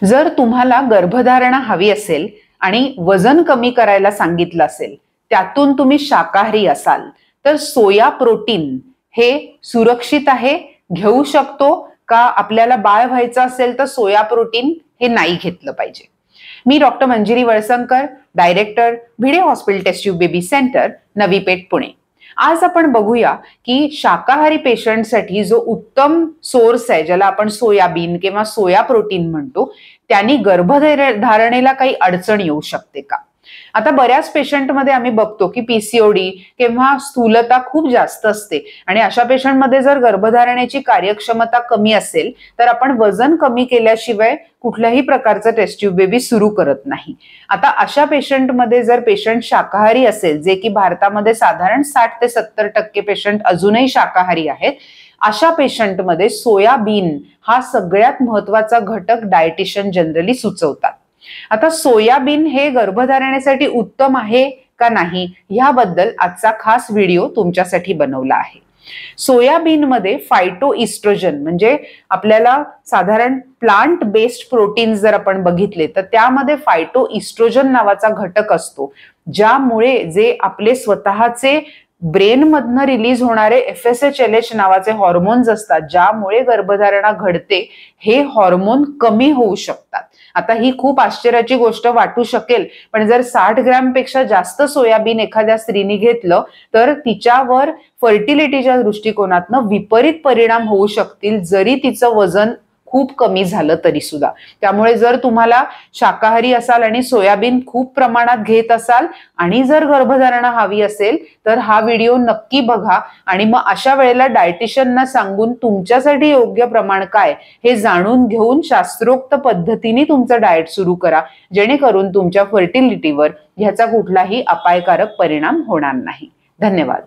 जर तुम्हाला गर्भधारणा हवी असेल आणि वजन कमी करायला सांगितलं असेल, त्यातून तुम्ही शाकाहारी असाल, तर सोया प्रोटीन हे सुरक्षित आहे, घेऊ शकतो का? आपल्याला बाळ व्हायचं असेल तर सोया प्रोटीन हे नाही घेतलं पाहिजे. मी doctor Manjiri Walsankar, director, Bhide hospital test tube baby centre, Navi Peth, Pune. आज आपण बघूया की शाकाहारी पेशंटसाठी जो उत्तम सोर्स आहे, ज्याला आपण सोयाबीन किंवा सोया प्रोटीन म्हणतो, त्यांनी गर्भधारणेला काही अडचण येऊ शकते का? आता बऱ्याच पेशंटमध्ये आम्ही बघतो की पीसीओडी किंवा स्थूलता खूप जास्त असते आणि अशा पेशंटमध्ये जर गर्भधारणेची कार्यक्षमता कमी असेल तर आपण वजन कमी केल्याशिवाय कुठल्याही प्रकारचं टेस्ट ट्यूब बेबी सुरू करत नाही. आता अशा पेशंटमध्ये जर पेशंट शाकाहारी असेल, जे की भारतामध्ये साधारण 60 ते 70% पेशंट अजूनही शाकाहारी आहेत, अशा पेशंटमध्ये सोयाबीन हा सगळ्यात महत्वाचा घटक डायटिशियन जनरली सुचवतात. आता सोयाबीन हे गर्भधारणेसाठी उत्तम आहे का नाही, याबद्दल आजचा खास व्हिडिओ तुमच्यासाठी बनवला आहे. सोयाबीन मध्ये फायटो इस्ट्रोजन म्हणजे आपल्याला साधारण प्लांट बेस्ड प्रोटीन जर आपण बघितले तर त्यामध्ये फायटो इस्ट्रोजन नावाचा घटक असतो, ज्यामुळे जे आपले स्वतःचे ब्रेन मधनं रिलीज होणारे FSHLH नावाचे हॉर्मोन्स असतात, ज्यामुळे गर्भधारणा घडते, हे हॉर्मोन कमी होऊ शकतात. आता ही खूप आश्चर्याची गोष्ट वाटू शकेल, पण जर 60 ग्रॅम पेक्षा जास्त सोयाबीन एखाद्या स्त्रीने घेतलं तर तिच्यावर फर्टिलिटीच्या दृष्टिकोनातनं विपरीत परिणाम होऊ शकतील, जरी तिचं वजन खूप कमी झालं तरी सुद्धा. त्यामुळे जर तुम्हाला शाकाहारी असाल आणि सोयाबीन खूप प्रमाणात घेत असाल आणि जर गर्भधारणा हवी असेल तर हा व्हिडिओ नक्की बघा आणि मग अशा वेळेला डायटिशियनना सांगून तुमच्यासाठी योग्य प्रमाण काय हे जाणून घेऊन शास्त्रोक्त पद्धतीने तुमचं डाएट सुरू करा, जेणेकरून तुमच्या फर्टिलिटीवर ह्याचा कुठलाही अपायकारक परिणाम होणार नाही. धन्यवाद.